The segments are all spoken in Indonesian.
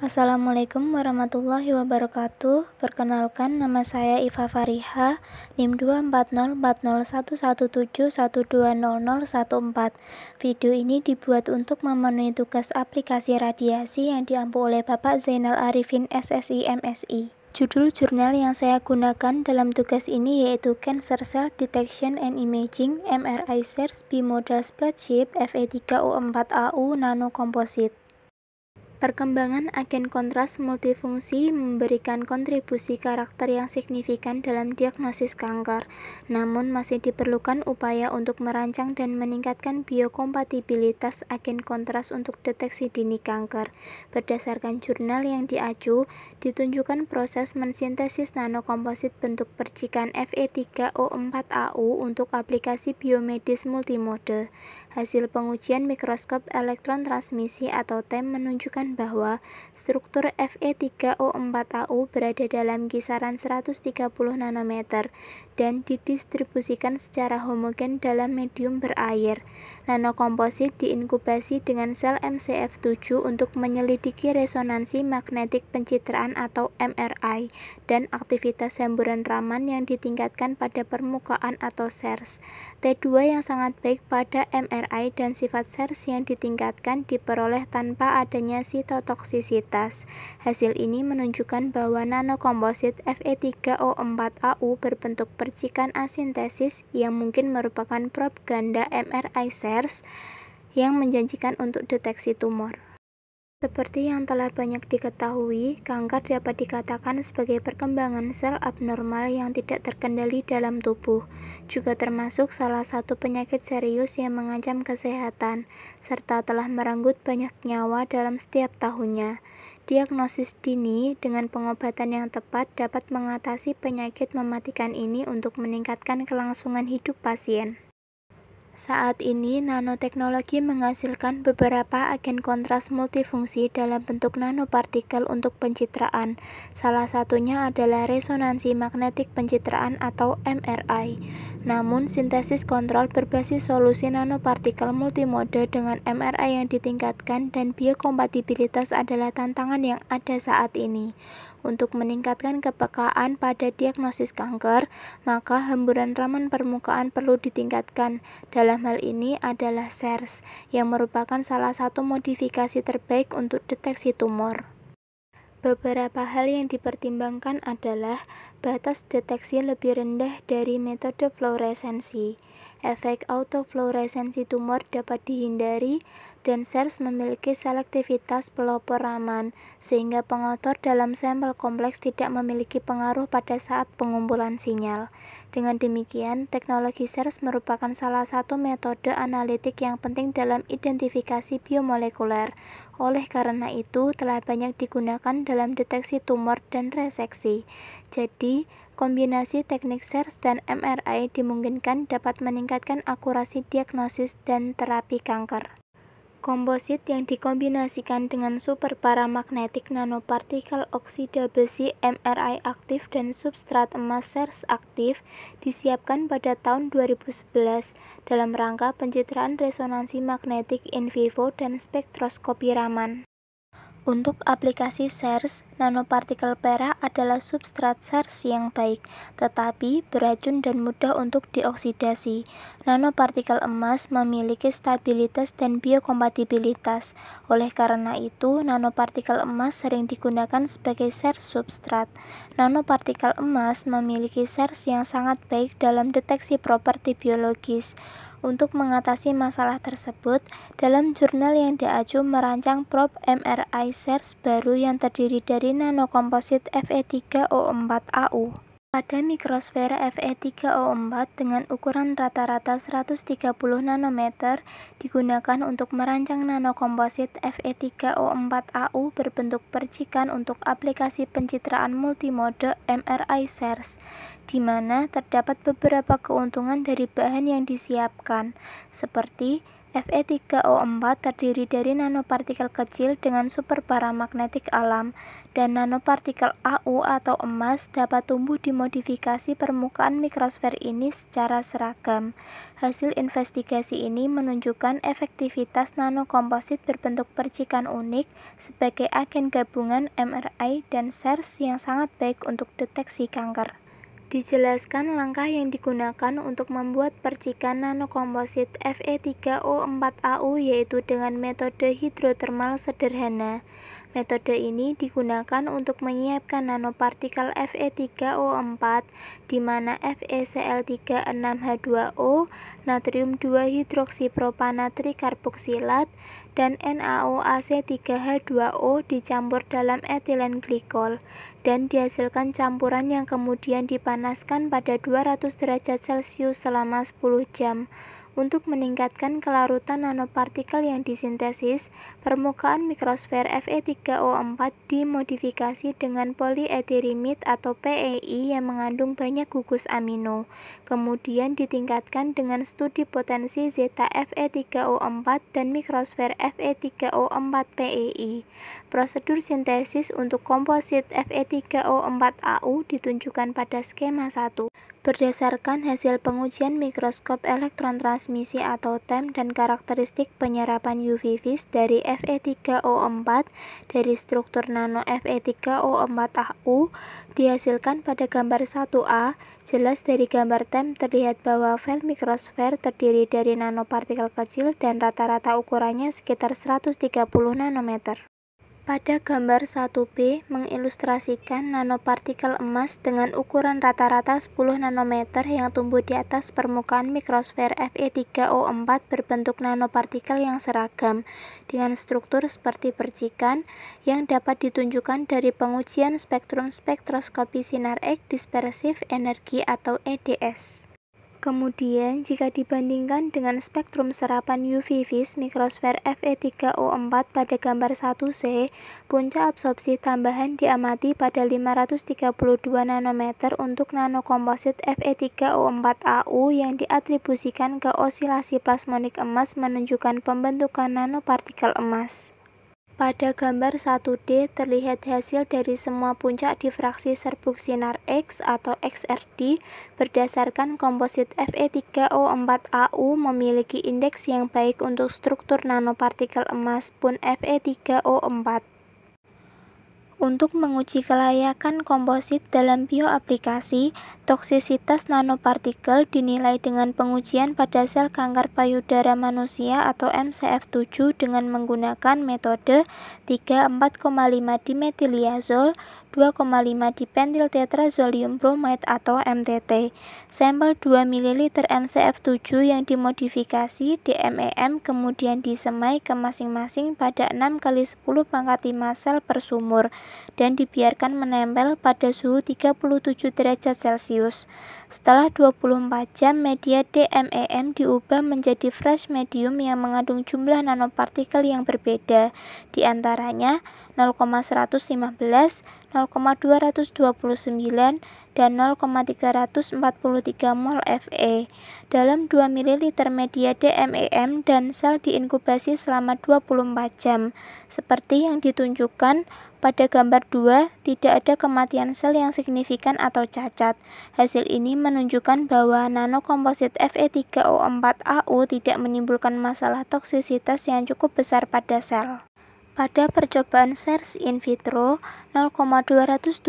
Assalamualaikum warahmatullahi wabarakatuh. Perkenalkan, nama saya Iva Fariha, NIM 2404117120014. Video ini dibuat untuk memenuhi tugas aplikasi radiasi yang diampu oleh Bapak Zainal Arifin SSI MSI. Judul jurnal yang saya gunakan dalam tugas ini yaitu Cancer Cell Detection and Imaging MRI Search Bimodal Split Chip Fe3O4AU Nano Composite. Perkembangan agen kontras multifungsi memberikan kontribusi karakter yang signifikan dalam diagnosis kanker, namun masih diperlukan upaya untuk merancang dan meningkatkan biokompatibilitas agen kontras untuk deteksi dini kanker. Berdasarkan jurnal yang diacu, ditunjukkan proses mensintesis nanokomposit bentuk percikan Fe3O4AU untuk aplikasi biomedis multimode. Hasil pengujian mikroskop elektron transmisi atau TEM menunjukkan bahwa struktur Fe3O4AU berada dalam kisaran 130 nanometer dan didistribusikan secara homogen dalam medium berair. Nanokomposit diinkubasi dengan sel MCF7 untuk menyelidiki resonansi magnetik pencitraan atau MRI dan aktivitas hamburan Raman yang ditingkatkan pada permukaan atau SERS. T2 yang sangat baik pada MRI dan sifat SERS yang ditingkatkan diperoleh tanpa adanya sitotoksisitas. Hasil ini menunjukkan bahwa nanokomposit Fe3O4AU berbentuk percikan asintesis yang mungkin merupakan probe ganda MRI SERS yang menjanjikan untuk deteksi tumor. Seperti yang telah banyak diketahui, kanker dapat dikatakan sebagai perkembangan sel abnormal yang tidak terkendali dalam tubuh, juga termasuk salah satu penyakit serius yang mengancam kesehatan, serta telah merenggut banyak nyawa dalam setiap tahunnya. Diagnosis dini dengan pengobatan yang tepat dapat mengatasi penyakit mematikan ini untuk meningkatkan kelangsungan hidup pasien. Saat ini, nanoteknologi menghasilkan beberapa agen kontras multifungsi dalam bentuk nanopartikel untuk pencitraan. Salah satunya adalah resonansi magnetik pencitraan atau MRI. Namun, sintesis kontrol berbasis solusi nanopartikel multimode dengan MRI yang ditingkatkan dan biokompatibilitas adalah tantangan yang ada saat ini. Untuk meningkatkan kepekaan pada diagnosis kanker, maka hamburan Raman permukaan perlu ditingkatkan. Dalam hal ini adalah SERS, yang merupakan salah satu modifikasi terbaik untuk deteksi tumor. Beberapa hal yang dipertimbangkan adalah batas deteksi lebih rendah dari metode fluoresensi, efek autofluoresensi tumor dapat dihindari, dan SERS memiliki selektivitas pelopor Raman, sehingga pengotor dalam sampel kompleks tidak memiliki pengaruh pada saat pengumpulan sinyal. Dengan demikian, teknologi SERS merupakan salah satu metode analitik yang penting dalam identifikasi biomolekuler. Oleh karena itu, telah banyak digunakan dalam deteksi tumor dan reseksi. Jadi, kombinasi teknik SERS dan MRI dimungkinkan dapat meningkatkan akurasi diagnosis dan terapi kanker. Komposit yang dikombinasikan dengan superparamagnetik nanopartikel oksida besi MRI aktif dan substrat emas SERS aktif disiapkan pada tahun 2011 dalam rangka pencitraan resonansi magnetik in vivo dan spektroskopi Raman. Untuk aplikasi SERS, nanopartikel perak adalah substrat SERS yang baik, tetapi beracun dan mudah untuk dioksidasi. Nanopartikel emas memiliki stabilitas dan biokompatibilitas. Oleh karena itu, nanopartikel emas sering digunakan sebagai SERS substrat. Nanopartikel emas memiliki SERS yang sangat baik dalam deteksi properti biologis. Untuk mengatasi masalah tersebut, dalam jurnal yang diacu merancang probe MRI SERS baru yang terdiri dari nanokomposit Fe3O4AU. Pada mikrosfer Fe3O4 dengan ukuran rata-rata 130 nanometer digunakan untuk merancang nanokomposit Fe3O4AU berbentuk percikan untuk aplikasi pencitraan multimode MRI SERS, di mana terdapat beberapa keuntungan dari bahan yang disiapkan, seperti Fe3O4 terdiri dari nanopartikel kecil dengan superparamagnetik alam, dan nanopartikel Au atau emas dapat tumbuh di modifikasi permukaan mikrosfer ini secara seragam. Hasil investigasi ini menunjukkan efektivitas nanokomposit berbentuk percikan unik sebagai agen gabungan MRI dan SARS yang sangat baik untuk deteksi kanker. Dijelaskan langkah yang digunakan untuk membuat percikan nanokomposit Fe3O4Au yaitu dengan metode hidrotermal sederhana. Metode ini digunakan untuk menyiapkan nanopartikel Fe3O4 di mana FeCl36H2O, natrium 2-hidroksipropanatrikarboksilat, dan NaOAc3H2O dicampur dalam etilen glikol dan dihasilkan campuran yang kemudian dipanaskan pada 200 derajat Celcius selama 10 jam. Untuk meningkatkan kelarutan nanopartikel yang disintesis, permukaan mikrosfer Fe3O4 dimodifikasi dengan polyethylamide atau PEI yang mengandung banyak gugus amino. Kemudian ditingkatkan dengan studi potensi zeta Fe3O4 dan mikrosfer Fe3O4 PEI. Prosedur sintesis untuk komposit Fe3O4Au ditunjukkan pada skema 1. Berdasarkan hasil pengujian mikroskop elektron transmisi atau TEM dan karakteristik penyerapan UV vis dari Fe3O4 dari struktur nano Fe3O4Au dihasilkan pada gambar 1A, jelas dari gambar TEM terlihat bahwa file mikrosfer terdiri dari nanopartikel kecil dan rata-rata ukurannya sekitar 130 nanometer. Pada gambar 1B mengilustrasikan nanopartikel emas dengan ukuran rata-rata 10 nanometer yang tumbuh di atas permukaan mikrosfer Fe3O4 berbentuk nanopartikel yang seragam dengan struktur seperti percikan yang dapat ditunjukkan dari pengujian spektrum spektroskopi sinar X dispersif energi atau EDS. Kemudian, jika dibandingkan dengan spektrum serapan UV vis mikrosfer Fe3O4 pada gambar 1C, puncak absorpsi tambahan diamati pada 532 nanometer untuk nanokomposit Fe3O4Au yang diatribusikan ke osilasi plasmonik emas menunjukkan pembentukan nanopartikel emas. Pada gambar 1D terlihat hasil dari semua puncak difraksi serbuk sinar X atau XRD berdasarkan komposit Fe3O4Au memiliki indeks yang baik untuk struktur nanopartikel emas pun Fe3O4. Untuk menguji kelayakan komposit dalam bioaplikasi, toksisitas nanopartikel dinilai dengan pengujian pada sel kanker payudara manusia atau MCF7 dengan menggunakan metode 3,4,5 dimethiliazol 2,5 dipentil tetrazolium bromide atau MTT. Sampel 2 ml MCF7 yang dimodifikasi DMEM kemudian disemai ke masing-masing pada 6 × 10⁵ sel per sumur dan dibiarkan menempel pada suhu 37 derajat Celcius. Setelah 24 jam, media DMEM diubah menjadi fresh medium yang mengandung jumlah nanopartikel yang berbeda, di antaranya 0,115, 0,229, dan 0,343 mol Fe dalam 2 ml media DMEM dan sel diinkubasi selama 24 jam. Seperti yang ditunjukkan pada gambar 2, tidak ada kematian sel yang signifikan atau cacat. Hasil ini menunjukkan bahwa nanokomposit Fe3O4Au tidak menimbulkan masalah toksisitas yang cukup besar pada sel. Pada percobaan SARS in vitro, 0,229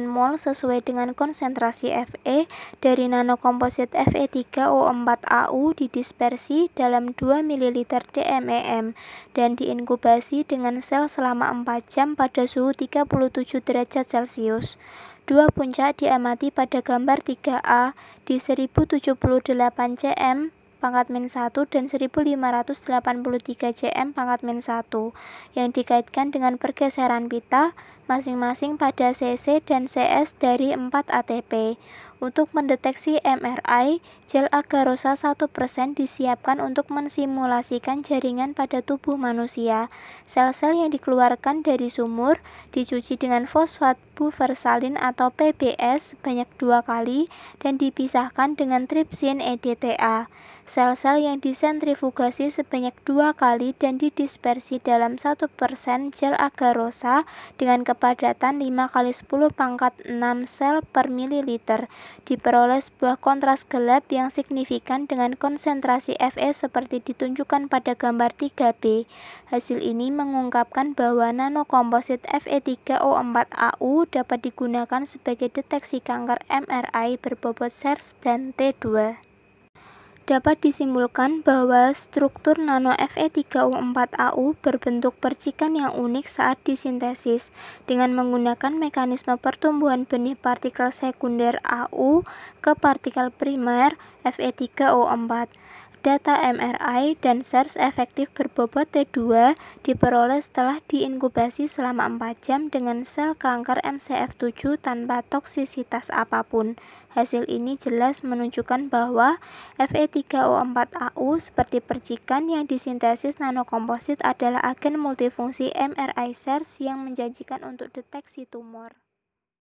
mol sesuai dengan konsentrasi Fe dari nanokomposit Fe3O4Au didispersi dalam 2 ml DMEM dan diinkubasi dengan sel selama 4 jam pada suhu 37 derajat Celcius. Dua puncak diamati pada gambar 3A di 1078 cm /-1 dan 1583 cm /-1 yang dikaitkan dengan pergeseran pita masing-masing pada CC dan CS dari 4 ATP. Untuk mendeteksi MRI, gel agarosa 1% disiapkan untuk mensimulasikan jaringan pada tubuh manusia. Sel-sel yang dikeluarkan dari sumur dicuci dengan fosfat buversalin atau PBS sebanyak 2 kali dan dipisahkan dengan tripsin EDTA. Sel-sel yang disentrifugasi sebanyak 2 kali dan didispersi dalam 1% gel agarosa dengan kepadatan 5×10⁻⁶ sel per mililiter. Diperoleh sebuah kontras gelap yang signifikan dengan konsentrasi Fe seperti ditunjukkan pada gambar 3b. Hasil ini mengungkapkan bahwa nanokomposit Fe3O4AU dapat digunakan sebagai deteksi kanker MRI berbobot SARS dan T2. Dapat disimpulkan bahwa struktur nano Fe3O4AU berbentuk percikan yang unik saat disintesis dengan menggunakan mekanisme pertumbuhan benih partikel sekunder AU ke partikel primer Fe3O4. Data MRI dan SARS efektif berbobot T2 diperoleh setelah diinkubasi selama 4 jam dengan sel kanker MCF7 tanpa toksisitas apapun. Hasil ini jelas menunjukkan bahwa Fe3O4AU seperti percikan yang disintesis nanokomposit adalah agen multifungsi MRI SARS yang menjanjikan untuk deteksi tumor.